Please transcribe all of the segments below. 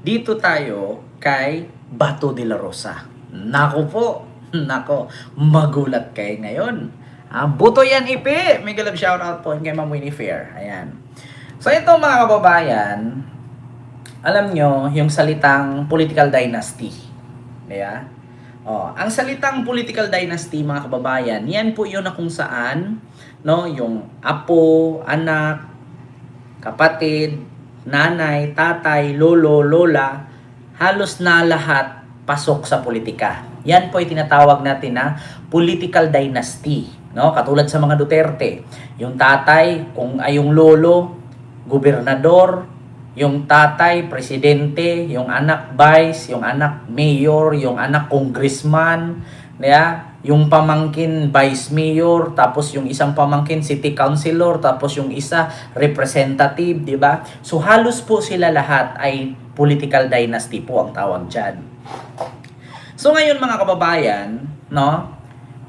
Dito tayo kay Bato de la Rosa. Nako po, nako, magulat kayo ngayon. Buto yan ipi. May galab shoutout po kay Ma'am Winnie Fair. Ayan. So ito mga kababayan, alam nyo yung salitang political dynasty. Kaya, ang salitang political dynasty mga kababayan, yan po yun na kung saan yung apo, anak, kapatid, nanay, tatay, lolo, lola, halos na lahat pasok sa politika. Yan po ay tinatawag natin na political dynasty. Katulad sa mga Duterte. Yung tatay, kung ay yung lolo, gobernador, yung tatay, presidente, yung anak vice, yung anak mayor, yung anak congressman, yung pamangkin vice mayor, tapos yung isang pamangkin city councilor, tapos yung isa representative, di ba? So halos po sila lahat ay political dynasty po ang tawag diyan. So ngayon mga kababayan,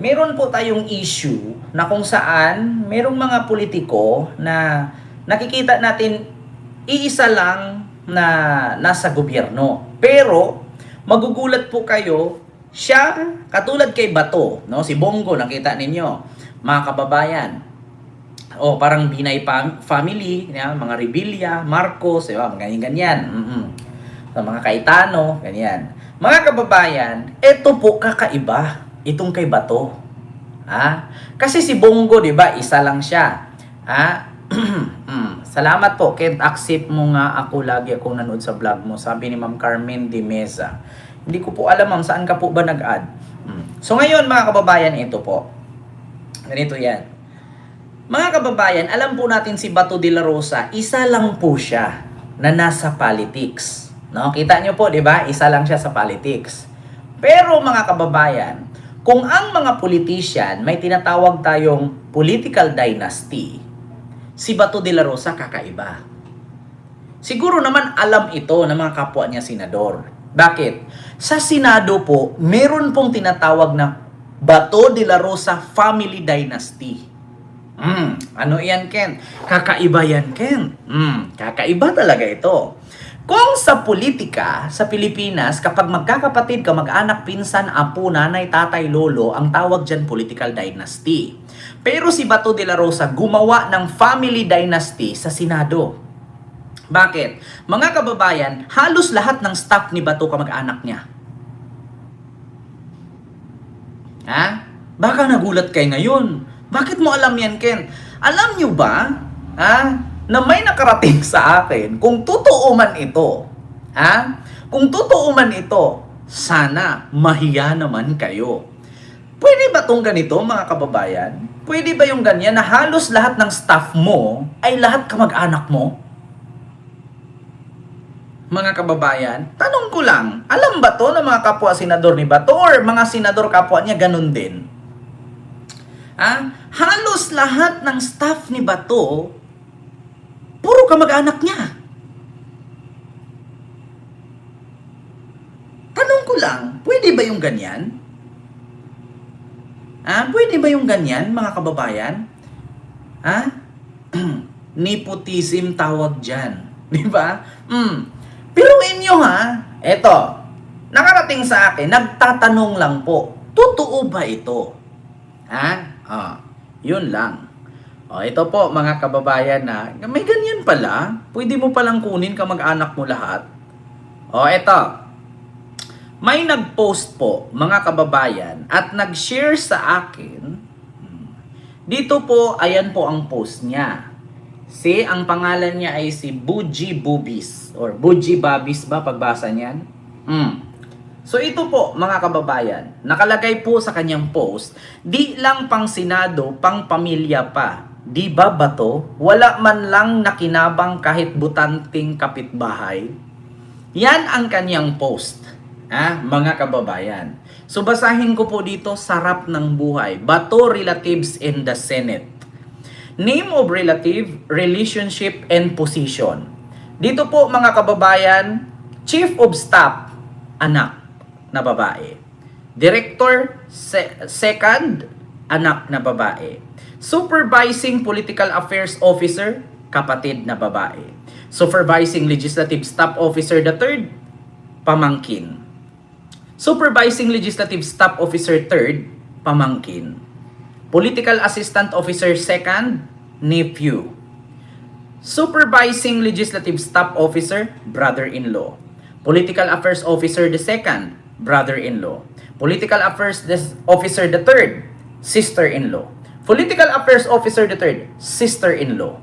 meron po tayong issue na kung saan merong mga politiko na nakikita natin iisa lang na nasa gobyerno. Pero magugulat po kayo, siya katulad kay Bato, si Bongo, nakita ninyo, mga kababayan. Parang Binay family, mga Revilla, Marcos, ganyan-ganyan. So, mga Cayetano, ganyan. Mga kababayan, ito po kakaiba itong kay Bato. Kasi si Bongo, 'di ba, isa lang siya. Salamat po, Kent, accept mo nga ako, lagi akong nanood sa vlog mo, sabi ni Ma'am Carmen de Meza. Hindi ko po alam, ma'am, saan ka po ba nag-add? So ngayon mga kababayan, ito po. Ganito yan. Mga kababayan, alam po natin si Bato de la Rosa, isa lang po siya na nasa politics. Kita nyo po, di ba? Isa lang siya sa politics. Pero mga kababayan, kung ang mga politician may tinatawag tayong political dynasty, si Bato de la Rosa kakaiba. Siguro naman alam ito ng mga kapwa niya senador. Bakit? Sa Senado po, meron pong tinatawag na Bato de la Rosa Family Dynasty. Ano yan, Ken? Kakaiba yan, Ken. Kakaiba talaga ito. Kung sa politika, sa Pilipinas, kapag magkakapatid ka, mag-anak, pinsan, apo, nanay, tatay, lolo, ang tawag dyan political dynasty. Pero si Bato de la Rosa gumawa ng family dynasty sa Senado. Bakit? Mga kababayan, halos lahat ng staff ni Bato kamag-anak niya. Baka nagulat kayo ngayon. Bakit mo alam yan, Ken? Alam nyo ba, na may nakarating sa akin, kung totoo man ito, kung totoo man ito, sana mahiya naman kayo. Pwede ba tong ganito, mga kababayan? Pwede ba yung ganyan na halos lahat ng staff mo ay lahat kamag-anak mo? Mga kababayan, tanong ko lang, alam ba to ng mga kapwa senador ni Bato or mga senador kapwa niya ganun din? Halos lahat ng staff ni Bato, puro kamag-anak niya. Tanong ko lang, pwede ba yung ganyan? Pwede ba yung ganyan, mga kababayan? Nepotism tawag dyan. Di ba? Piruin nyo eto, nakarating sa akin, nagtatanong lang po, totoo ba ito? Yun lang. Ito po mga kababayan may ganyan pala, pwede mo palang kunin kamag-anak mo lahat. Eto, may nag-post po mga kababayan at nag-share sa akin. Dito po, ayan po ang post niya. Ang pangalan niya ay si Buji Bubis or Buji Babis ba pagbasa niyan? So ito po mga kababayan, nakalagay po sa kanyang post, di lang pang Senado, pang pamilya pa. Di ba Bato? Wala man lang nakinabang kahit butanting kapitbahay. Yan ang kanyang post, mga kababayan. So basahin ko po dito, sarap ng buhay. Bato relatives in the Senate. Name of relative, relationship, and position. Dito po mga kababayan, Chief of Staff, anak na babae. Director, second, anak na babae. Supervising Political Affairs Officer, kapatid na babae. Supervising Legislative Staff Officer the third, pamangkin. Supervising Legislative Staff Officer 3rd, pamangkin. Political Assistant Officer 2nd, nephew. Supervising Legislative Staff Officer, brother-in-law. Political Affairs Officer the 2nd, brother-in-law. Political Affairs Officer the 3rd, sister-in-law. Political Affairs Officer the 3rd, sister-in-law.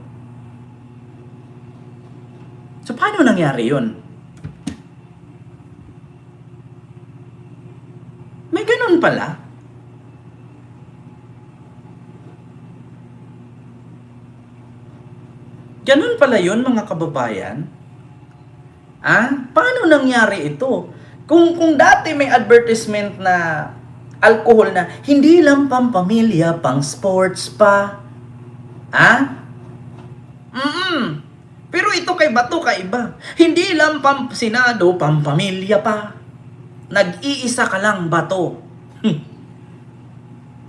So, paano nangyari yun? May ganun pala. Ganun pala yun, mga kababayan. Paano nangyari ito? Kung dati may advertisement na alcohol na hindi lang pampamilya, pang sports pa. Pero ito kay Bato kaiba. Hindi lang Senado, pampamilya pa. Nag-iisa ka lang, Bato.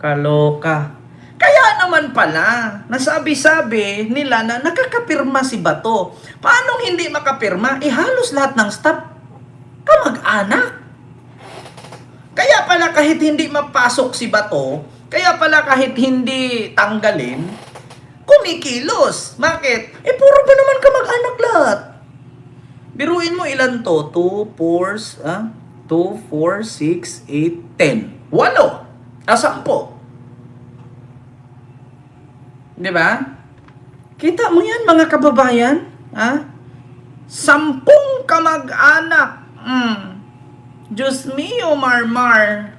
Kaloka. Kaya naman pala, nasabi-sabi nila na nakakapirma si Bato. Paano hindi makapirma? Halos lahat ng staff kamag-anak. Kaya pala kahit hindi mapasok si Bato, kaya pala kahit hindi tanggalin, kumikilos. Bakit? Puro ba naman kamag-anak lahat? Biruin mo ilan to? 2, 4, 6, 8, 10. 8. 10. Diba? Kita mo yan, mga kababayan? 10 kamag-anak. Diyos mio, Marmar.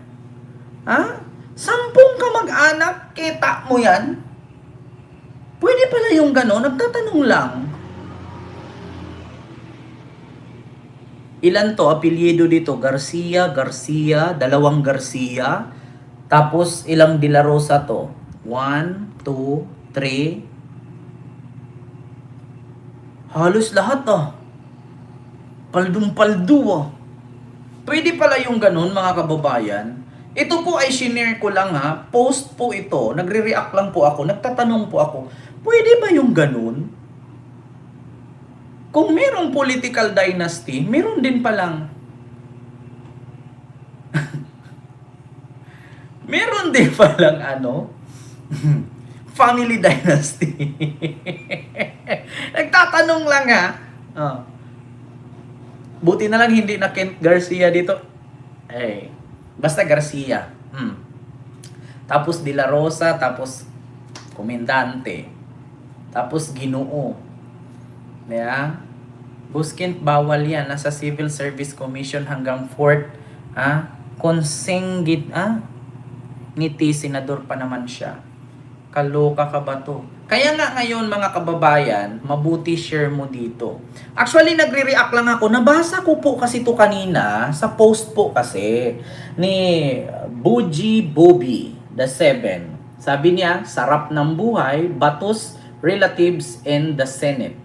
10 kamag-anak, kita mo yan? Pwede pala yung gano'n, nagtatanong lang. Ilan to? Apelyido dito? Garcia, 2 Garcia. Tapos ilang De La Rosa to? 1, 2, 3. Halos lahat Paldong-paldo Pwede pala yung ganun, mga kababayan. Ito po ay shinare ko lang Post po ito. Nagre-react lang po ako. Nagtatanong po ako. Pwede ba yung ganun? Kung merong political dynasty, meron din palang meron din palang family dynasty. Nagtatanong lang Buti na lang hindi na Kent Garcia dito. Basta Garcia. Tapos De La Rosa, tapos Komendante. Tapos Ginoo. Buskint bawal yan. Nasa Civil Service Commission hanggang 4th. Konsenggit. Ngiti, senador pa naman siya. Kaloka ka ba to? Kaya nga ngayon, mga kababayan, mabuti share mo dito. Actually, nagre-react lang ako. Nabasa ko po kasi to kanina sa post po kasi ni Buji Bobby the 7. Sabi niya, sarap ng buhay, Bato's relatives in the Senate.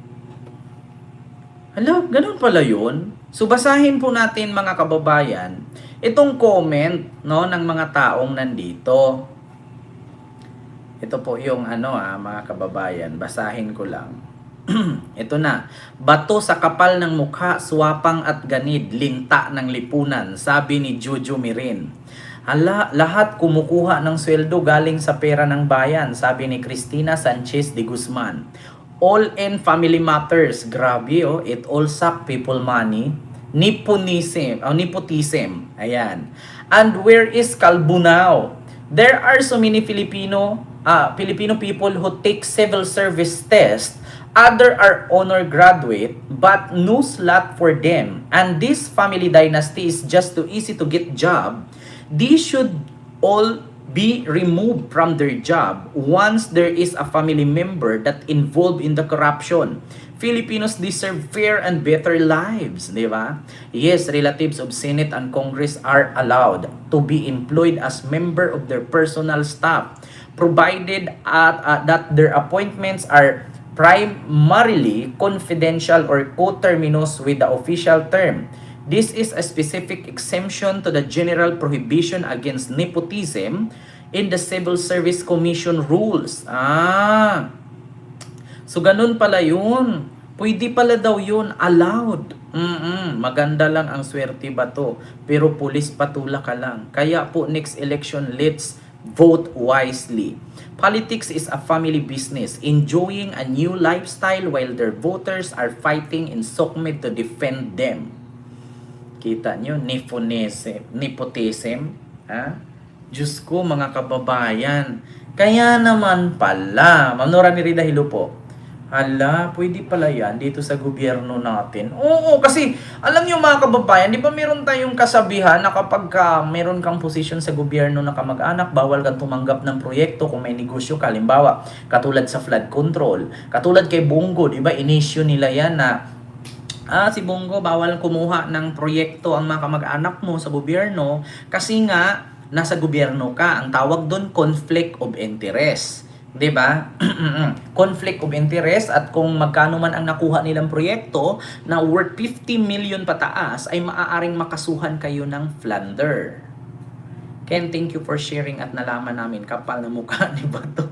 Hala, ganun pala yun. So, basahin po natin, mga kababayan, itong comment ng mga taong nandito. Ito po yung mga kababayan. Basahin ko lang. Ito na. Bato sa kapal ng mukha, swapang at ganid, linta ng lipunan, sabi ni Jojo Mirin. Hala, lahat kumukuha ng sweldo galing sa pera ng bayan, sabi ni Cristina Sanchez de Guzman. All in family matters. Grabe it all suck people money. Nepotism. Ayan. And where is Calvo now? There are so many Filipino people who take civil service test. Other are honor graduate, but no slot for them. And this family dynasty is just too easy to get job. These should all be removed from their job once there is a family member that involved in the corruption. Filipinos deserve fair and better lives, di ba? Yes, relatives of Senate and Congress are allowed to be employed as member of their personal staff, provided that their appointments are primarily confidential or coterminous with the official term. This is a specific exemption to the general prohibition against nepotism in the Civil Service Commission rules. So ganun pala yun. Pwede pala daw yun, allowed. Maganda lang ang swerte ba to, pero pulis patula ka lang. Kaya po next election, let's vote wisely. Politics is a family business, enjoying a new lifestyle while their voters are fighting in Sokmed to defend them. Kita nyo, nepotism. Ha? Diyos ko, mga kababayan. Kaya naman pala, Ma'am Nora Merida, hello po. Hala, pwede pala yan dito sa gobyerno natin. Oo, kasi alam niyo mga kababayan, di ba meron tayong kasabihan na kapag meron kang posisyon sa gobyerno na kamag-anak, bawal kang tumanggap ng proyekto kung may negosyo ka. Halimbawa, katulad sa flood control. Katulad kay Bongo, di ba, inisyu nila yan na si Bongo, bawal kumuha ng proyekto ang mga kamag-anak mo sa gobyerno kasi nga, nasa gobyerno ka. Ang tawag doon, conflict of interest. 'Di ba? Conflict of interest, at kung magkano man ang nakuha nilang proyekto na worth 50 million pataas ay maaaring makasuhan kayo ng plunder. Ken, thank you for sharing at nalaman namin kapal na mukha ni Bato.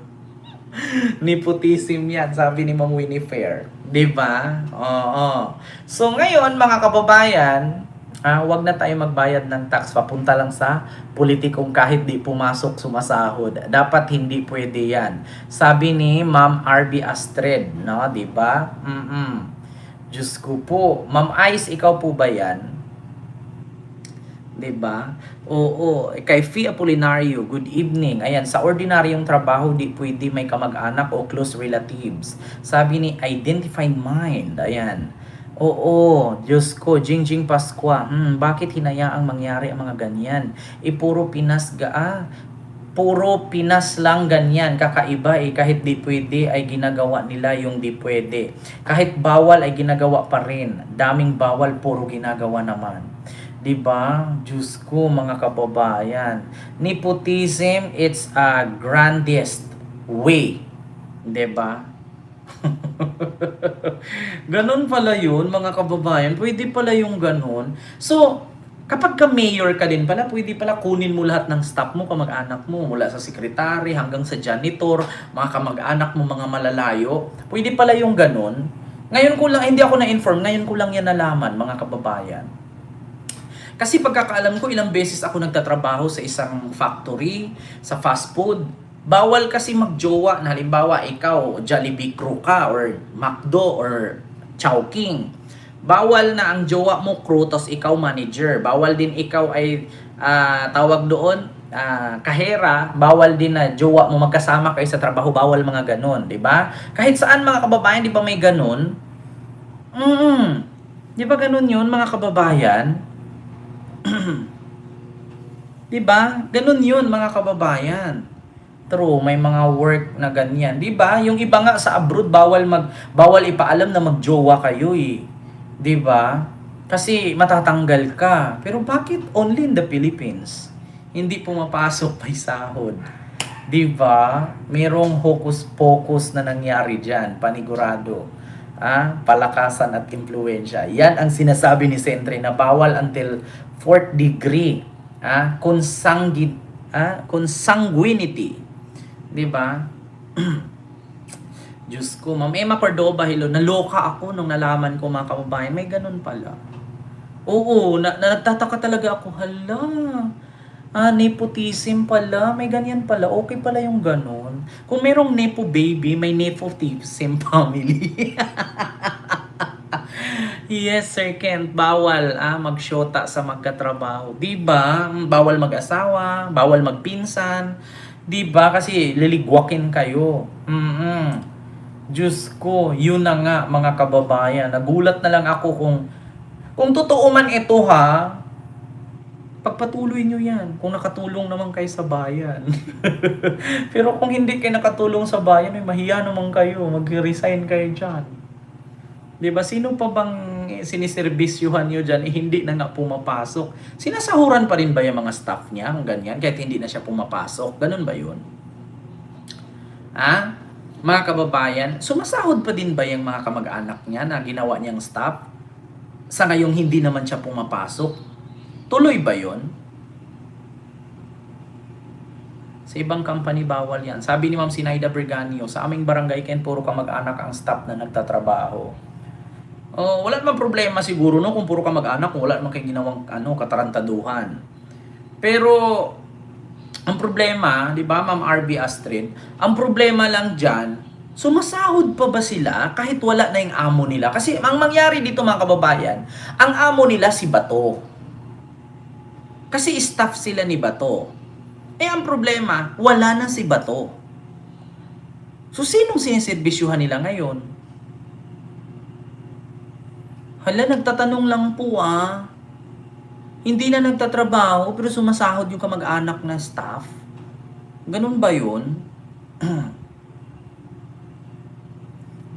Nepotism yan, sabi ni Ma'am Winnie Fair. 'Di ba? Oo. So ngayon mga kababayan, wag na tayo magbayad ng tax, papunta lang sa politikong kahit di pumasok sumasahod. Dapat hindi pwede yan. Sabi ni Ma'am RB Astrid, no, di ba? Diyos ko po. Ma'am Ice, ikaw po ba yan? Di ba? Oo. Kay Fee Apolinario, good evening. Ayan, sa ordinaryong trabaho, di pwede may kamag-anak o close relatives. Sabi ni Identified Mind, ayan. Oo, Diyos ko, Jingjing Pasqua, bakit hinayaang mangyari ang mga ganyan? Puro Pinas lang ganyan, kakaiba kahit di pwede ay ginagawa nila yung di pwede. Kahit bawal ay ginagawa pa rin, daming bawal, puro ginagawa naman. Diba? Diyos ko, mga kababayan. Nepotism, it's a grandest way. Diba? Ganon pala yun, mga kababayan. Pwede pala yung ganon. So, kapag ka mayor ka din pala, pwede pala kunin mo lahat ng staff mo, kamag-anak mo, mula sa sekretary hanggang sa janitor, mga kamag-anak mo, mga malalayo. Pwede pala yung ganon. Ngayon ko lang, hindi ako na-inform, ngayon ko lang yan nalaman, mga kababayan. Kasi pagkakaalam ko, ilang beses ako nagtatrabaho sa isang factory, sa fast food. Bawal kasi magjowa na halimbawa ikaw Jollibee crew ka or McDo or Chowking. Bawal na ang jowa mo crew tapos ikaw manager. Bawal din ikaw ay tawag doon kahera. Bawal din na jowa mo magkasama kayo sa trabaho. Bawal mga ganun, 'di ba? Kahit saan mga kababayan, 'di ba may ganun? 'Di ba ganun 'yun mga kababayan? 'Di ba? Ganun 'yun mga kababayan. True, may mga work na ganyan. 'Di ba? Yung iba nga sa abroad bawal ipaalam na magjowa kayo eh. 'Di ba? Kasi matatanggal ka. Pero bakit only in the Philippines? Hindi pumapasok may sahod. 'Di ba? Merong hocus-pocus na nangyari diyan, panigurado. Palakasan at impluwensya. Yan ang sinasabi ni Sentry na bawal until 4th degree. Consanguinity. 'Di ba? Diyos ko, Ma'am Emma Cordova, hello. Naloka ako nung nalaman ko mga kababayan. May ganun pala. Oo, nagtataka talaga ako. Hala, nepotism pala. May ganyan pala. Okay pala yung ganun. Kung merong nepo baby, may nepotism family. Yes, Sir Kent, bawal magsyota sa magkatrabaho. 'Di ba? Bawal mag-asawa, bawal magpinsan. 'Di ba? Kasi liligwakin kayo. Diyos ko, yun na nga mga kababayan. Nagulat na lang ako kung totoo man ito pagpatuloy nyo yan. Kung nakatulong naman kayo sa bayan. Pero kung hindi kayo nakatulong sa bayan, mahiya naman kayo. Mag-resign kayo dyan. 'Di ba? Sino pa bang siniserbisyuhan nyo dyan, hindi na nga pumapasok? Sinasahuran pa rin ba yung mga staff niya kung ganyan, kahit hindi na siya pumapasok? Ganun ba yun? Mga kababayan, sumasahod pa din ba yung mga kamag-anak niya na ginawa niyang staff? Sa ngayong hindi naman siya pumapasok? Tuloy ba yun? Sa ibang company, bawal yan. Sabi ni Ma'am Sinaida Berganio, sa aming barangay, Ken, puro kamag-anak ang staff na nagtatrabaho. Oh, wala namang problema siguro no kung puro ka mag-anak, kung wala naman kayong ginawang katarantaduhan. Pero ang problema, 'di ba, Ma'am RB Astrid, ang problema lang diyan, sumasahod pa ba sila kahit wala na yung amo nila? Kasi ang mangyari dito mga kababayan, ang amo nila si Bato. Kasi staff sila ni Bato. Eh ang problema, wala na si Bato. So sinong siniserbisyuhan nila ngayon? Hala, nagtatanong lang po ah. Hindi na nagtatrabaho pero sumasahod yung kamag-anak na staff. Ganun ba yun?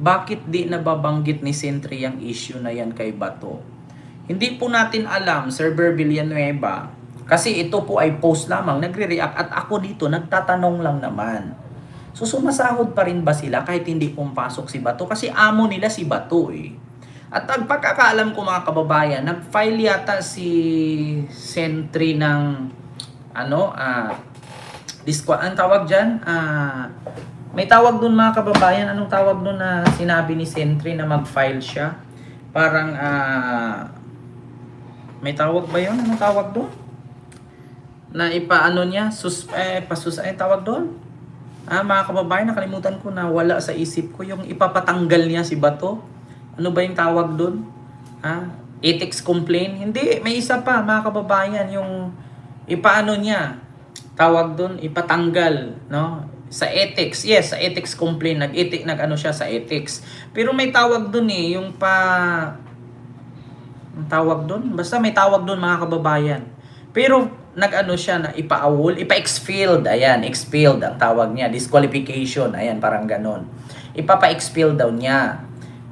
Bakit di nababanggit ni Sentry ang issue na yan kay Bato? Hindi po natin alam, Sir Ber Villanueva, kasi ito po ay post lamang, nagre-react at ako dito nagtatanong lang naman. So sumasahod pa rin ba sila kahit hindi pumapasok si Bato? Kasi amo nila si Bato eh. At ang pagkakaalam ko mga kababayan, nag-file yata si Sentry ng ang tawag dyan? May tawag dun mga kababayan, anong tawag dun na sinabi ni Sentry na mag-file siya? Parang may tawag ba yun? Anong tawag dun? Na ipaano niya, tawag doon? Mga kababayan, nakalimutan ko na wala sa isip ko yung ipapatanggal niya si Bato. Ano ba yung tawag doon? Ethics complaint? Hindi, may isa pa mga kababayan, yung ipaano niya, tawag doon, ipatanggal, no? Sa ethics, yes, sa ethics complaint, nag-ano siya sa ethics. Pero may tawag doon eh, yung ang tawag doon, basta may tawag doon mga kababayan. Pero nag-ano siya na ipa-expelled, ayan, expelled ang tawag niya, disqualification, ayan, parang ganon. Ipapa-expel daw niya.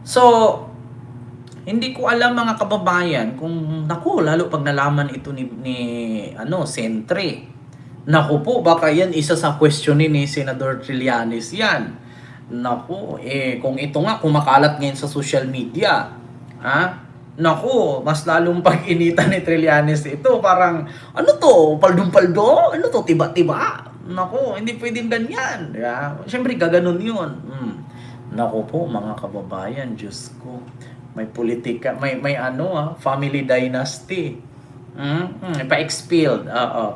So, hindi ko alam mga kababayan kung, naku, lalo pag nalaman ito ni Sentry. Naku po, baka yan isa sa questionin ni Senador Trillanes yan. Naku, kung ito nga, kumakalat ngayon sa social media, naku, mas lalong pag-initan ni Trillanes ito. Parang, ano to? Paldong-paldo? Ano to? Tiba-tiba? Naku, hindi pwedeng ganyan. Yeah. Siyempre, gaganon yun. Naku po, mga kababayan, Diyos ko. May politika, may family dynasty. Pa-expelled.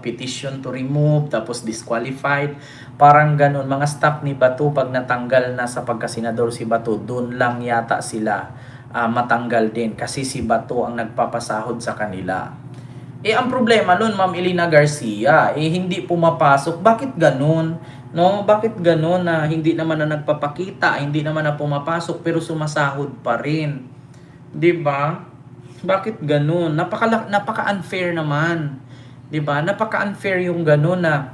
Petition to remove, tapos disqualified. Parang ganon. Mga staff ni Bato, pag natanggal na sa pagkasenador si Bato, doon lang yata sila matanggal din kasi si Bato ang nagpapasahod sa kanila. Ang problema nun, Ma'am Elena Garcia, hindi pumapasok. Bakit ganun? No, bakit ganun na hindi naman na nagpapakita, hindi naman na pumapasok pero sumasahod pa rin? 'Di ba? Bakit ganun? Napaka-unfair naman. 'Di ba? Napaka-unfair yung ganun na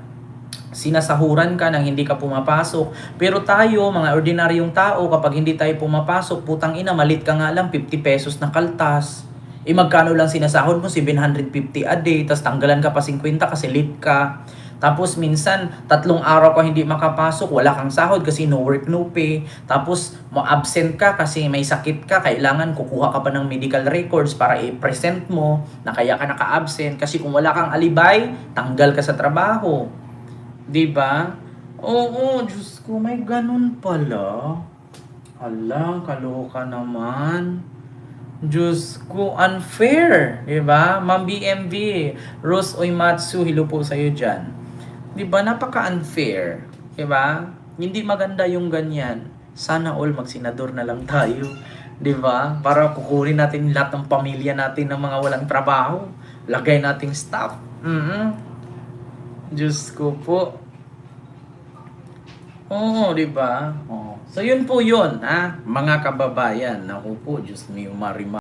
sinasahuran ka nang hindi ka pumapasok. Pero tayo, mga ordinaryong tao, kapag hindi tayo pumapasok, putang ina, malit ka nga lang, 50 pesos na kaltas. Magkano lang sinasahod mo? 750 a day, tapos tanggalan ka pa 50 kasi late ka. Tapos minsan, 3 araw ka hindi makapasok, wala kang sahod kasi no work, no pay. Tapos, absent ka kasi may sakit ka, kailangan kukuha ka pa ng medical records para i-present mo na kaya ka naka-absent. Kasi kung wala kang alibay, tanggal ka sa trabaho. 'Di ba? Oo, Diyos ko, may ganun pala. Hala, kaloka naman. Diyos ko, unfair. 'Di ba? Ma'am BMV, Rose Oimatsu, hello po sa iyo diyan. 'Di ba? Napaka-unfair. 'Di ba? Hindi maganda yung ganyan. Sana all magsenador na lang tayo. 'Di ba? Para kukunin natin lahat ng pamilya natin ng mga walang trabaho. Lagay nating staff. Diyos ko po. Oo, di ba? So yun po yun, mga kababayan. Naku po, Diyos mio, Marima.